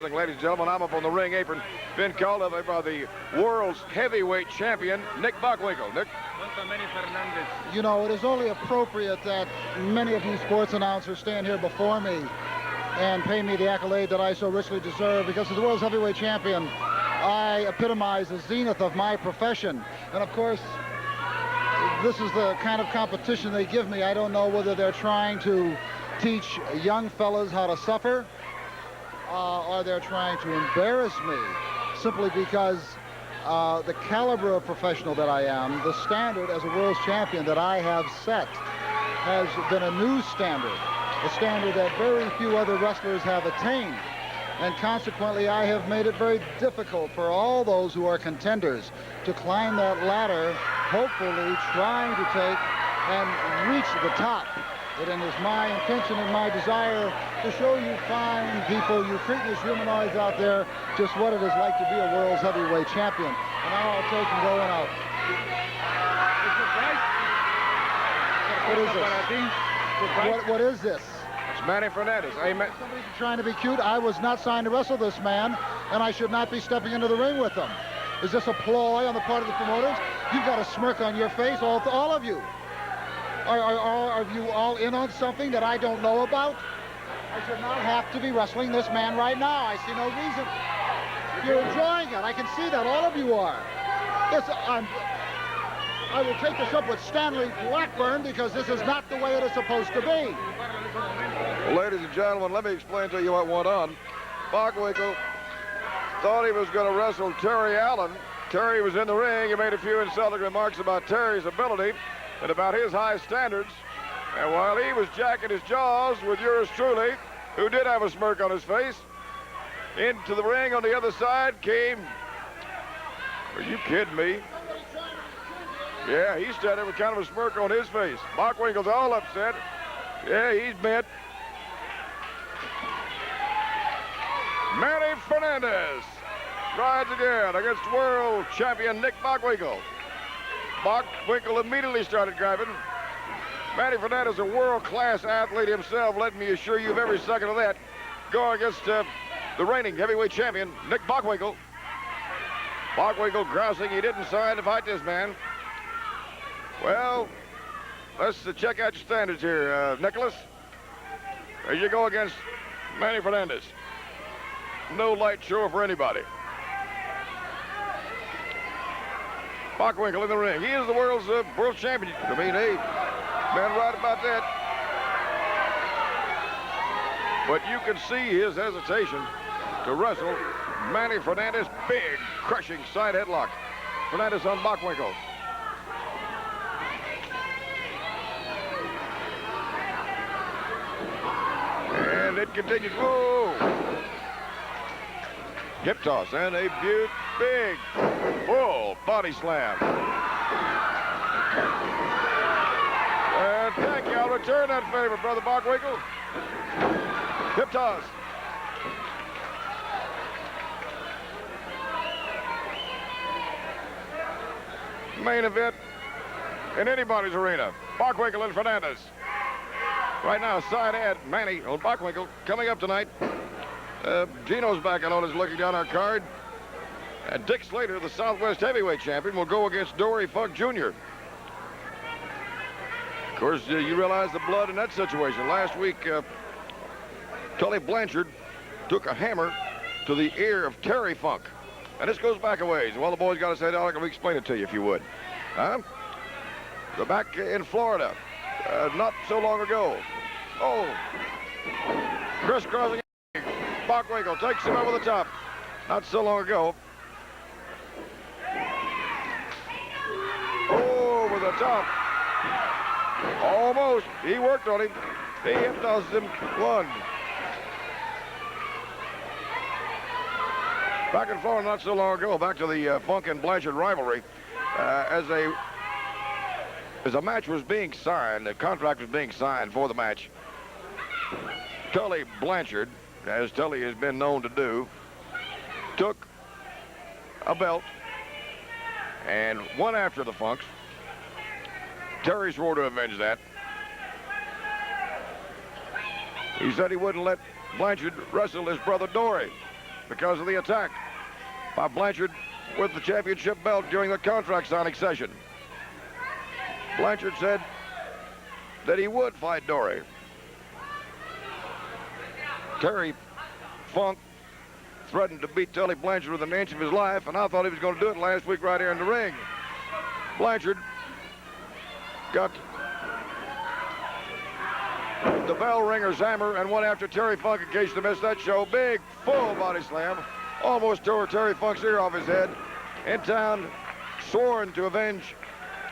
wrestling, ladies and gentlemen. I'm up on the ring apron, been called up by the world's heavyweight champion, Nick Bockwinkel. Nick? Manny Fernadez. You know, it is only appropriate that many of you sports announcers stand here before me and pay me the accolade that I so richly deserve, because as the world's heavyweight champion, I epitomize the zenith of my profession. And of course, this is the kind of competition they give me. I don't know whether they're trying to teach young fellas how to suffer, or they're trying to embarrass me, simply because the caliber of professional that I am, the standard as a world's champion that I have set, has been a new standard, a standard that very few other wrestlers have attained. And consequently, I have made it very difficult for all those who are contenders to climb that ladder, hopefully trying to take and reach the top. It is my intention and my desire to show you fine people, you cretinous humanoids out there, just what it is like to be a world's heavyweight champion. And now I'll take and go and out. What is this? What is this? It's Manny Fernadez. Amen. Somebody's trying to be cute. I was not signed to wrestle this man, and I should not be stepping into the ring with him. Is this a ploy on the part of the promoters? You've got a smirk on your face, all of you. Are you all in on something that I don't know about? I should not have to be wrestling this man right now. I see no reason. You're enjoying it. I can see that. All of you are. Yes, I will take this up with Stanley Blackburn, because this is not the way it is supposed to be. Well, ladies and gentlemen, let me explain to you what went on. Bockwinkel thought he was going to wrestle Terry Allen. Terry was in the ring. He made a few insulting remarks about Terry's ability and about his high standards. And while he was jacking his jaws with yours truly, who did have a smirk on his face, into the ring on the other side came, are you kidding me? Yeah, he's standing with kind of a smirk on his face. Bockwinkel's all upset. Yeah, he's bent. Manny Fernandez rides again against world champion Nick Bockwinkel. Bockwinkel immediately started grabbing. Manny Fernandez, a world-class athlete himself, let me assure you of every second of that, going against the reigning heavyweight champion, Nick Bockwinkel. Bockwinkel grousing he didn't sign to fight this man. Well, let's check out your standards here, Nicholas. There you go against Manny Fernandez. No light show for anybody. Bockwinkel in the ring. He is the world's world champion. I mean, hey, man, right about that. But you can see his hesitation to wrestle Manny Fernandez. Big, crushing side headlock. Fernandez on Bockwinkel. And it continues. Whoa! Hip toss and a big, full body slam. And thank you. I'll return that favor, Brother Bockwinkel. Hip toss. Main event in anybody's arena. Bockwinkel and Fernandez. Right now, side ad, Manny on Bockwinkel. Coming up tonight, Gino's back on is looking down our card. And Dick Slater, the Southwest heavyweight champion, will go against Dory Funk Jr. Of course, you realize the blood in that situation. Last week, Tully Blanchard took a hammer to the ear of Terry Funk. And this goes back a ways. Well, the boys got to say, Alec, let me explain it to you if you would. They're back in Florida, not so long ago. Oh, crisscrossing. Bockwinkel takes him over the top. Not so long ago. Over the top. Almost. He worked on him. He hip-tosses him. One. Back in Florida not so long ago, back to the Funk and Blanchard rivalry, as a match was being signed, the contract was being signed for the match, Tully Blanchard, as Tully has been known to do, took a belt and went after the Funks. Terry swore to avenge that. He said he wouldn't let Blanchard wrestle his brother Dory. because of the attack by Blanchard with the championship belt during the contract signing session. Blanchard said that he would fight Dory. Terry Funk threatened to beat Tully Blanchard with an inch of his life, and I thought he was going to do it last week right here in the ring. Blanchard got the bell ringer's hammer and went after Terry Funk in case they missed that show. Big, full body slam. Almost tore Terry Funk's ear off his head. In town, sworn to avenge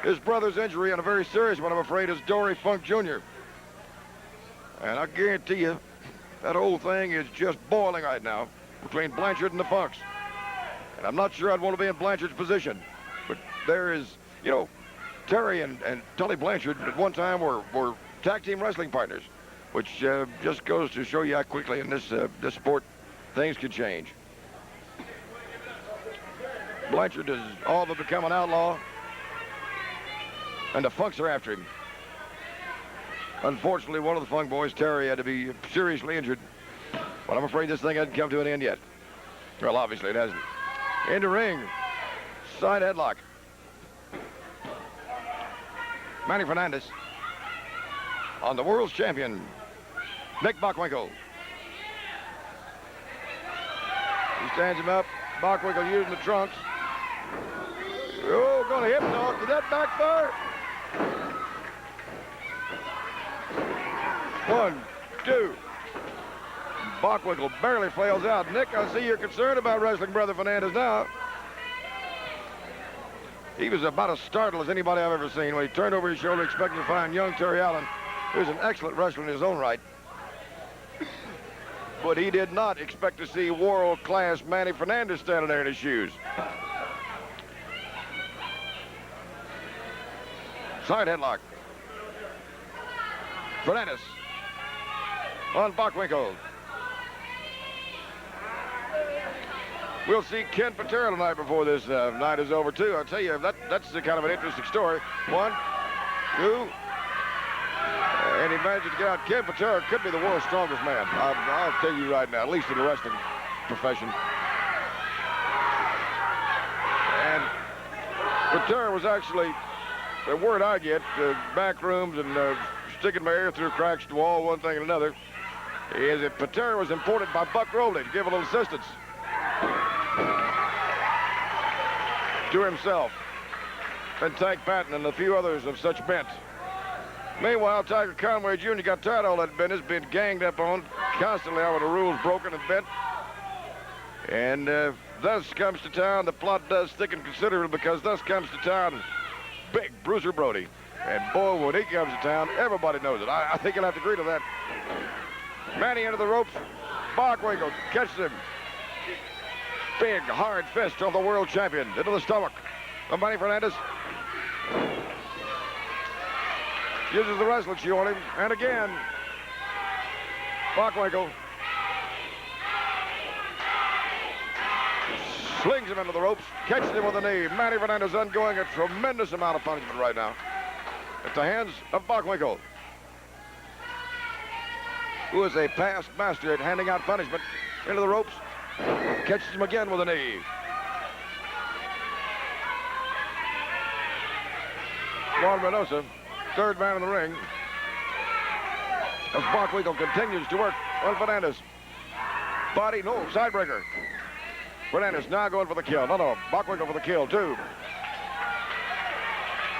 his brother's injury, and a very serious one, I'm afraid, is Dory Funk Jr. And I guarantee you, that whole thing is just boiling right now between Blanchard and the Funks. And I'm not sure I'd want to be in Blanchard's position. But there is, you know, Terry and Tully Blanchard at one time were tag team wrestling partners, which just goes to show you how quickly in this sport things can change. Blanchard has all but become an outlaw, and the Funks are after him. Unfortunately, one of the Funk boys, Terry, had to be seriously injured, but I'm afraid this thing hasn't come to an end yet. Well, obviously it hasn't. In the ring, side headlock. Manny Fernandez on the world's champion, Nick Bockwinkel. He stands him up. Bockwinkel using the trunks. Oh, going to hip dog. Did that backfire? 1, 2. Bockwinkel barely flails out. Nick, I see you're concerned about wrestling brother Fernandez now. He was about as startled as anybody I've ever seen when he turned over his shoulder expecting to find young Terry Allen, who's an excellent wrestler in his own right. But he did not expect to see world-class Manny Fernandez standing there in his shoes. Side headlock. Fernandez on Bockwinkel. We'll see Ken Patera tonight before this night is over, too. I'll tell you, that's kind of an interesting story. 1, 2, and he managed to get out. Ken Patera could be the world's strongest man. I'll tell you right now, at least in the wrestling profession. And Patera was actually, the word I get, back rooms and sticking my ear through cracks to wall, one thing and another, is that Patera was imported by Buck Rowley to give a little assistance to himself and Tank Patton and a few others of such bent. Meanwhile, Tiger Conway Jr. got tired of all that business, being ganged up on constantly over the rules broken and bent. And thus comes to town, the plot does thicken considerably, because thus comes to town Big Bruiser Brody. And boy, when he comes to town, everybody knows it. I think you'll have to agree to that. Manny into the ropes. Bockwinkel catches him. Big, hard fist of the world champion into the stomach of Manny Fernandez. Uses the wrestling shoe on him. And again, Bockwinkel slings him into the ropes, catches him with a knee. Manny Fernandez undergoing a tremendous amount of punishment right now at the hands of Bockwinkel, who is a past master at handing out punishment. Into the ropes, catches him again with a knee. Juan Reynosa, third man in the ring, as Bockwinkel continues to work on Fernandez. Body, no, sidebreaker. Fernandez now going for the kill. No, Bockwinkel for the kill, too.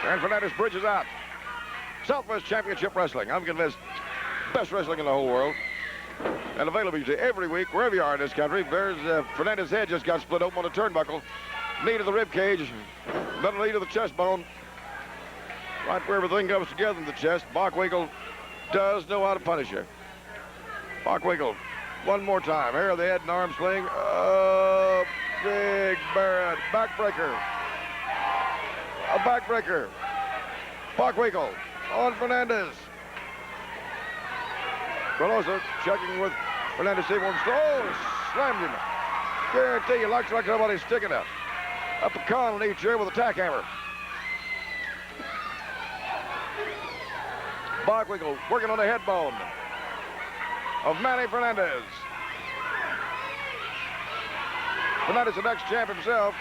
And Fernandez bridges out. Southwest Championship Wrestling. I'm convinced best wrestling in the whole world. And available to you every week, wherever you are in this country. There's Fernandez's head just got split open on the turnbuckle. Knee to the rib cage, then a knee to the chest bone. Right where everything comes together in the chest. Bockwinkel does know how to punish you. Bockwinkel, one more time. Hair of the head and arm sling. Big Barrett. Backbreaker. A backbreaker. Bockwinkel on Fernandez. Reynosa checking with Fernandez. Slammed him. Guarantee you, looks like somebody's sticking a pecan on each ear with a tack hammer. Bockwinkel working on the head bone of Manny Fernandez. Fernandez, the next champ himself.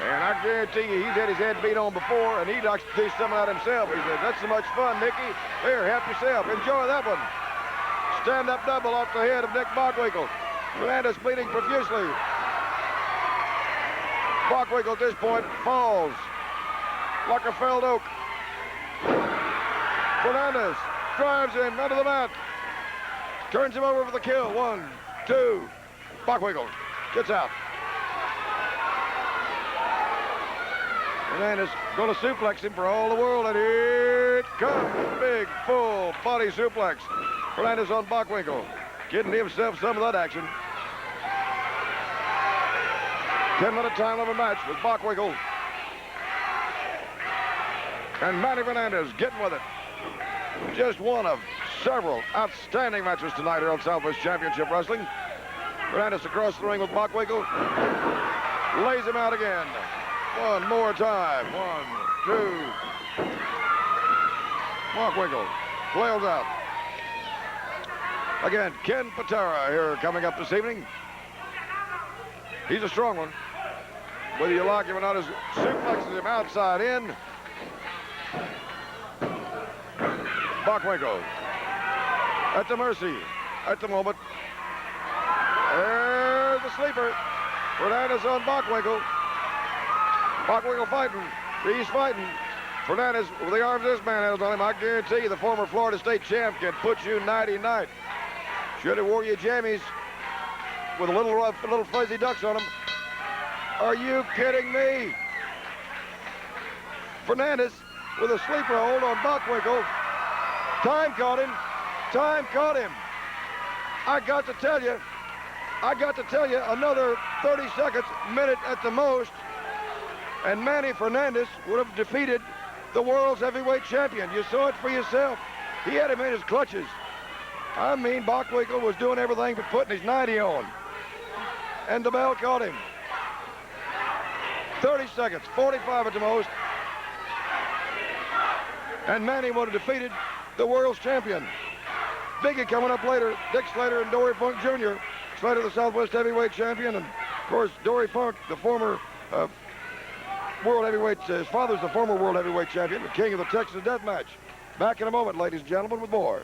And I guarantee you, he's had his head beat on before, and he likes to do some of that himself. He says, that's so much fun, Nicky. Here, help yourself. Enjoy that one. Stand-up double off the head of Nick Bockwinkel. Fernandez bleeding profusely. Bockwinkel at this point falls like a felled oak. Fernandez drives him under the mat. Turns him over for the kill. 1, 2. Bockwinkel gets out. Fernandez going to suplex him for all the world, and here it comes. Big, full body suplex. Fernandez on Bockwinkel, getting himself some of that action. 10-minute time limit match with Bockwinkel and Manny Fernandez getting with it. Just one of several outstanding matches tonight here on Southwest Championship Wrestling. Fernandez across the ring with Bockwinkel. Lays him out again. One more time. 1, 2. Bockwinkel flails out. Again, Ken Patera here coming up this evening. He's a strong one. Whether you like him or not, his suplexes him outside in. Bockwinkel at the mercy at the moment. There's the sleeper. Fernandez on Bockwinkel. Bockwinkel fighting. He's fighting. Fernandez, with the arms this man has on him, I guarantee you the former Florida State champ can put you nighty-night. Should have wore your jammies with a little fuzzy ducks on them. Are you kidding me? Fernandez with a sleeper hold on Bockwinkel. Time caught him. Time caught him. I got to tell you, another 30 seconds, minute at the most, and Manny Fernandez would have defeated the world's heavyweight champion. You saw it for yourself. He had him in his clutches. I mean, Bockwinkel was doing everything but putting his 90 on. And the bell caught him. 30 seconds, 45 at the most. And Manny would have defeated the world's champion. Biggie coming up later. Dick Slater and Dory Funk Jr. Slater, the Southwest heavyweight champion. And, of course, Dory Funk, the former world heavyweight. His father's the former world heavyweight champion, the king of the Texas Death Match. Back in a moment, ladies and gentlemen, with more.